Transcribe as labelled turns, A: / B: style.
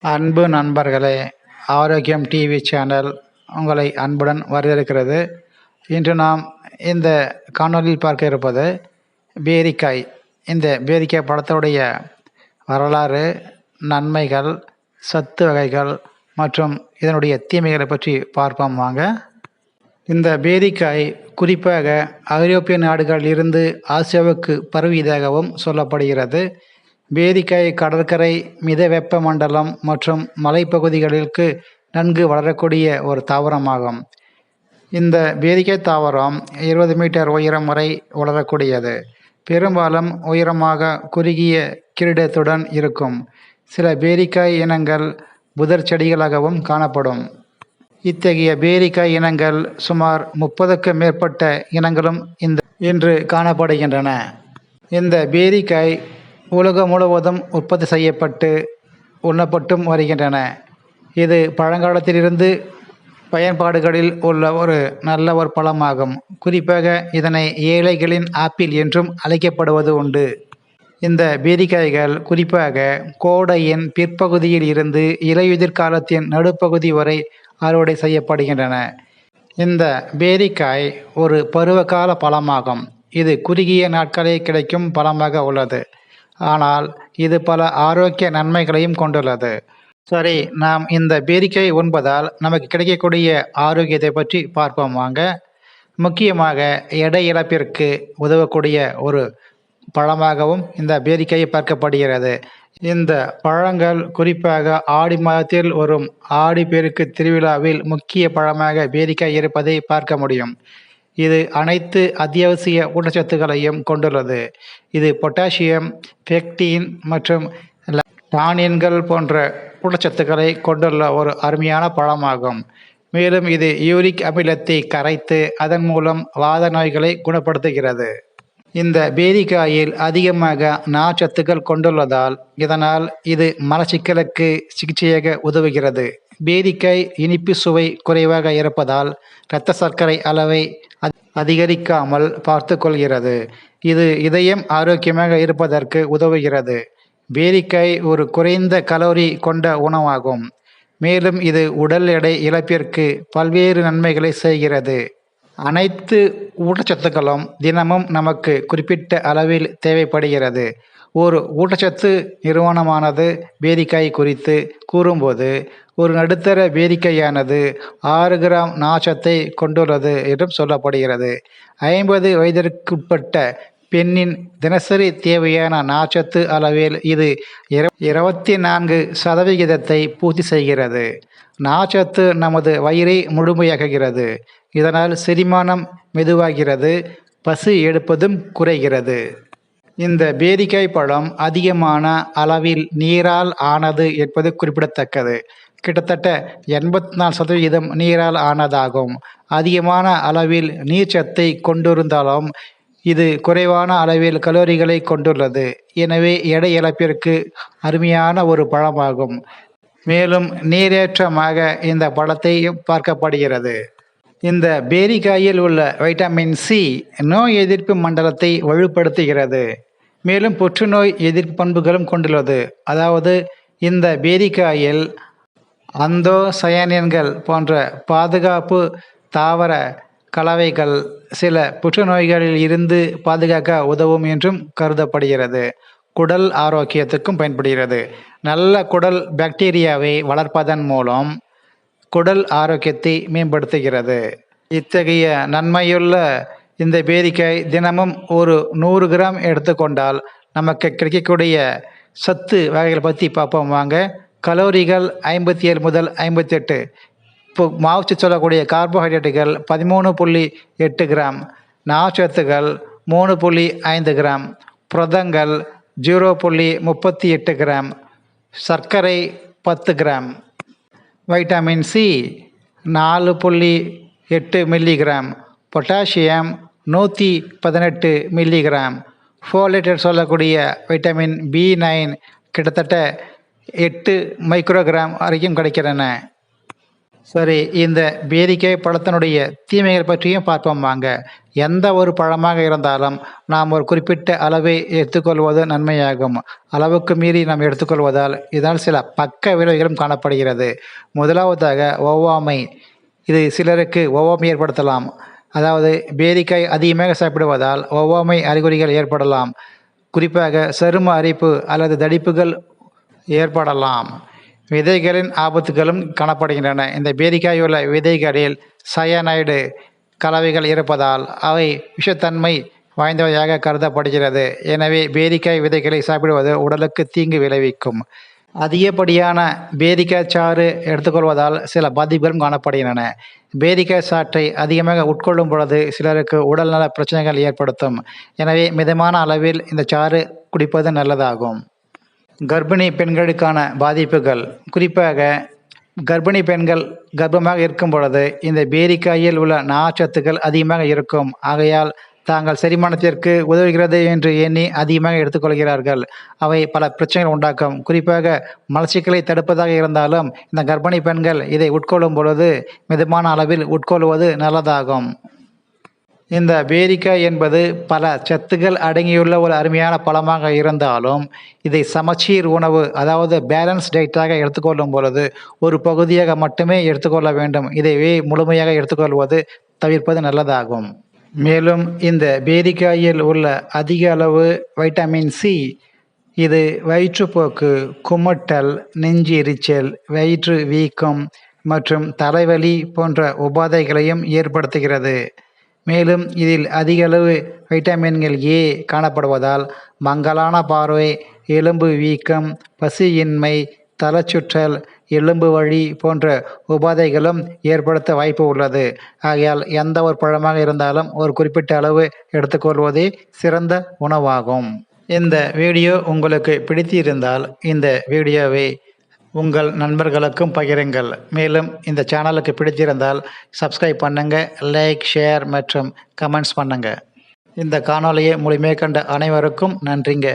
A: அன்பு நண்பர்களே, ஆரோக்கியம் டிவி சேனல் உங்களை அன்புடன் வரவேற்கிறது. இன்று நாம் இந்த காணொலியில் பார்க்க இருப்பது பேரிக்காய். இந்த பேரிக்காய் பழத்துடைய வரலாறு, நன்மைகள், சத்து வகைகள் மற்றும் இதனுடைய தீமைகளை பற்றி பார்ப்போம் வாங்க. இந்த பேரிக்காய் குறிப்பாக ஐரோப்பிய நாடுகளில் இருந்து ஆசியாவுக்கு பரவியதாகவும் சொல்லப்படுகிறது. பேரிக்காய் கடற்கரை, மித வெப்ப மண்டலம் மற்றும் மலைப்பகுதிகளுக்கு நன்கு வளரக்கூடிய ஒரு தாவரமாகும். இந்த பேரிக்காய் தாவரம் 20 மீட்டர் உயரம் வரை வளரக்கூடியது. பெரும்பாலும் உயரமாக குறுகிய கிரீடத்துடன் இருக்கும். சில பேரிக்காய் இனங்கள் புதர் செடிகளாகவும் காணப்படும். இத்தகைய பேரிக்காய் இனங்கள் சுமார் 30க்கும் மேற்பட்ட இனங்களும் இன்று காணப்படுகின்றன. இந்த பேரிக்காய் உலகம் முழுவதும் உற்பத்தி செய்யப்பட்டு உண்ணப்பட்டும் வருகின்றன. இது பழங்காலத்திலிருந்து பயன்பாடுகளில் உள்ள ஒரு நல்ல ஒரு பழமாகும். குறிப்பாக இதனை ஏழைகளின் ஆப்பிள் என்றும் அழைக்கப்படுவது உண்டு. இந்த பேரிக்காய்கள் குறிப்பாக கோடையின் பிற்பகுதியில் இருந்து இலையுதிர் காலத்தின் நடுப்பகுதி வரை அறுவடை செய்யப்படுகின்றன. இந்த பேரிக்காய் ஒரு பருவகால பழமாகும். இது குறுகிய நாட்களே கிடைக்கும் பழமாக உள்ளது. ஆனால் இது பல ஆரோக்கிய நன்மைகளையும் கொண்டுள்ளது. சரி, நாம் இந்த பேரிக்காய் உண்பதால் நமக்கு கிடைக்கக்கூடிய ஆரோக்கியத்தை பற்றி பார்ப்போம் வாங்க. முக்கியமாக எடை இழப்பிற்கு உதவக்கூடிய ஒரு பழமாகவும் இந்த பேரிக்காய் பார்க்கப்படுகிறது. இந்த பழங்கள் குறிப்பாக ஆடி மாதத்தில் வரும் ஆடி பெருக்கு திருவிழாவில் முக்கிய பழமாக பேரிக்காய் இருப்பதை பார்க்க முடியும். இது அனைத்து அத்தியாவசிய ஊட்டச்சத்துக்களையும் கொண்டுள்ளது. இது பொட்டாசியம், பெக்டின் மற்றும் டானின்கள் போன்ற ஊட்டச்சத்துக்களை கொண்டுள்ள ஒரு அருமையான பழமாகும். மேலும் இது யூரிக் அமிலத்தை கரைத்து அதன் மூலம் வாத நோய்களை குணப்படுத்துகிறது. இந்த பேரிக்காயில் அதிகமாக நார்ச்சத்துக்கள் கொண்டுள்ளதால் இதனால் இது மலச்சிக்கலுக்கு சிகிச்சையாக உதவுகிறது. பேரிக்காய் இனிப்பு சுவை குறைவாக இருப்பதால் இரத்த சர்க்கரை அளவை அதிகரிக்காமல் பார்த்து கொள்கிறது. இது இதயம் ஆரோக்கியமாக இருப்பதற்கு உதவுகிறது. பேரிக்காய் ஒரு குறைந்த கலோரி கொண்ட உணவாகும். மேலும் இது உடல் எடை இழப்பிற்கு பல்வேறு நன்மைகளை செய்கிறது. அனைத்து ஊட்டச்சத்துக்களும் தினமும் நமக்கு குறிப்பிட்ட அளவில் தேவைப்படுகிறது. ஒரு ஊட்டச்சத்து நிறுவனமானது பேரிக்காய் குறித்து கூறும்போது ஒரு நடுத்தர பேரிக்காயானது 6 கிராம் நார்ச்சத்தை கொண்டுள்ளது என்றும் சொல்லப்படுகிறது. 50 வயதிற்குட்பட்ட பெண்ணின் தினசரி தேவையான நார்ச்சத்து அளவில் இது 24% பூர்த்தி செய்கிறது. நார்ச்சத்து நமது வயிறை முழுமையாக்குகிறது. இதனால் செரிமானம் மெதுவாகிறது, பசி எடுப்பதும் குறைகிறது. இந்த பேரிக்காய் பழம் அதிகமான அளவில் நீரால் ஆனது என்பது குறிப்பிடத்தக்கது. கிட்டத்தட்ட 84% நீரால் ஆனதாகும். அதிகமான அளவில் நீர்ச்சத்தை கொண்டிருந்தாலும் இது குறைவான அளவில் கலோரிகளை கொண்டுள்ளது. எனவே எடை இழப்பிற்கு அருமையான ஒரு பழமாகும். மேலும் நீரேற்றமாக இந்த பழத்தையும் பார்க்கப்படுகிறது. இந்த பேரிக்காயில் உள்ள வைட்டமின் சி நோய் எதிர்ப்பு மண்டலத்தை வலுப்படுத்துகிறது. மேலும் புற்றுநோய் எதிர்ப்பு பண்புகளும் கொண்டுள்ளது. அதாவது இந்த பேரிக்காயில் அந்தோசயனின்கள் போன்ற பாதுகாப்பு தாவர கலவைகள் சில புற்றுநோய்களில் இருந்து பாதுகாக்க உதவும் என்றும் கருதப்படுகிறது. குடல் ஆரோக்கியத்துக்கும் பயன்படுகிறது. நல்ல குடல் பாக்டீரியாவை வளர்ப்பதன் மூலம் குடல் ஆரோக்கியத்தை மேம்படுத்துகிறது. இத்தகைய நன்மையுள்ள இந்த பேரிக்காய் தினமும் ஒரு 100 கிராம் எடுத்துக்கொண்டால் நமக்கு கிடைக்கக்கூடிய சத்து வகைகளை பற்றி பார்ப்போம் வாங்க. கலோரிகள் 57 முதல் 58. இப்போ மாவுச்சு சொல்லக்கூடிய கார்போஹைட்ரேட்டுகள் 13.8 கிராம், நார்ச்சத்துகள் 3.5 கிராம், புரதங்கள் 0.38 கிராம், சர்க்கரை 10 gram, vitamin C 4.8 milligram, potassium 118 milligram, folate சொல்லக்கூடிய வைட்டமின் B9 கிட்டத்தட்ட 8 மைக்ரோகிராம் வரைக்கும் கிடைக்கின்றன. சரி, இந்த பேரிக்காய் பழத்தினுடைய தீமைகள் பற்றியும் பார்ப்போம் வாங்க. எந்த ஒரு பழமாக இருந்தாலும் நாம் ஒரு குறிப்பிட்ட அளவை எடுத்துக்கொள்வது நன்மையாகும். அளவுக்கு மீறி நாம் எடுத்துக்கொள்வதால் இதனால் சில பக்க விளைவுகளும் காணப்படுகிறது. முதலாவதாக ஒவ்வாமை. இது சிலருக்கு ஒவ்வாமை ஏற்படுத்தலாம். அதாவது பேரிக்காய் அதிகமாக சாப்பிடுவதால் ஒவ்வாமை அறிகுறிகள் ஏற்படலாம். குறிப்பாக சரும அரிப்பு அல்லது தடிப்புகள் ஏற்படலாம். விதைகளின் ஆபத்துகளும் காணப்படுகின்றன. இந்த பேரிக்காய் உள்ள விதைகளில் சயனைடு கலவைகள் இருப்பதால் அவை விஷத்தன்மை வாய்ந்தவையாக கருதப்படுகிறது. எனவே பேரிக்காய் விதைகளை சாப்பிடுவது உடலுக்கு தீங்கு விளைவிக்கும். அதிகப்படியான பேரிக்காய் சாறு எடுத்துக்கொள்வதால் சில பாதிப்புகளும் காணப்படுகின்றன. பேரிக்காய் சாற்றை அதிகமாக உட்கொள்ளும் பொழுது சிலருக்கு உடல்நல பிரச்சனைகள் ஏற்படுத்தும். எனவே மிதமான அளவில் இந்த சாறு குடிப்பது நல்லதாகும். கர்ப்பிணி பெண்களுக்கான பாதிப்புகள். குறிப்பாக கர்ப்பிணி பெண்கள் கர்ப்பமாக இருக்கும் பொழுது இந்த பேரிக்காயில் உள்ள நார்ச்சத்துக்கள் அதிகமாக இருக்கும். ஆகையால் தாங்கள் செரிமானத்திற்கு உதவுகிறது என்று எண்ணி அதிகமாக எடுத்துக்கொள்கிறார்கள். அவை பல பிரச்சனைகள் உண்டாக்கும். குறிப்பாக மலச்சிக்கலை தடுப்பதாக இருந்தாலும் இந்த கர்ப்பிணி பெண்கள் இதை உட்கொள்ளும் பொழுது மிதமான அளவில் உட்கொள்வது நல்லதாகும். இந்த பேரிக்காய் என்பது பல சத்துக்கள் அடங்கியுள்ள ஒரு அருமையான பழமாக இருந்தாலும் இதை சமச்சீர் உணவு, அதாவது பேலன்ஸ் டயட்டாக எடுத்துக்கொள்ளும் பொழுது ஒரு பகுதியாக மட்டுமே எடுத்துக்கொள்ள வேண்டும். இதைவே முழுமையாக எடுத்துக்கொள்வது தவிர்ப்பது நல்லதாகும். மேலும் இந்த பேரிக்காயில் உள்ள அதிக அளவு வைட்டமின் சி இது வயிற்றுப்போக்கு, குமட்டல், நெஞ்சு எரிச்சல், வயிற்று வீக்கம் மற்றும் தலைவலி போன்ற உபாதைகளையும் ஏற்படுத்துகிறது. மேலும் இதில் அதிக அளவு வைட்டமின்கள் ஏ காணப்படுவதால் மங்கலான பார்வை, எலும்பு வீக்கம், பசியின்மை, தலச்சுற்றல், எலும்பு வலி போன்ற உபாதைகளும் ஏற்படுத்த வாய்ப்பு உள்ளது. ஆகையால் எந்த ஒரு பழமாக இருந்தாலும் ஒரு குறிப்பிட்ட அளவு எடுத்துக்கொள்வதே சிறந்த உணவாகும். இந்த வீடியோ உங்களுக்கு பிடித்திருந்தால் இந்த வீடியோவை உங்கள் நண்பர்களுக்கும் பகிருங்கள். மேலும் இந்த சேனலுக்கு பிடித்திருந்தால் சப்ஸ்கிரைப் பண்ணுங்கள், லைக், ஷேர் மற்றும் கமெண்ட்ஸ் பண்ணுங்கள். இந்த காணொளியை முழுமையாக கண்ட அனைவருக்கும் நன்றிங்க.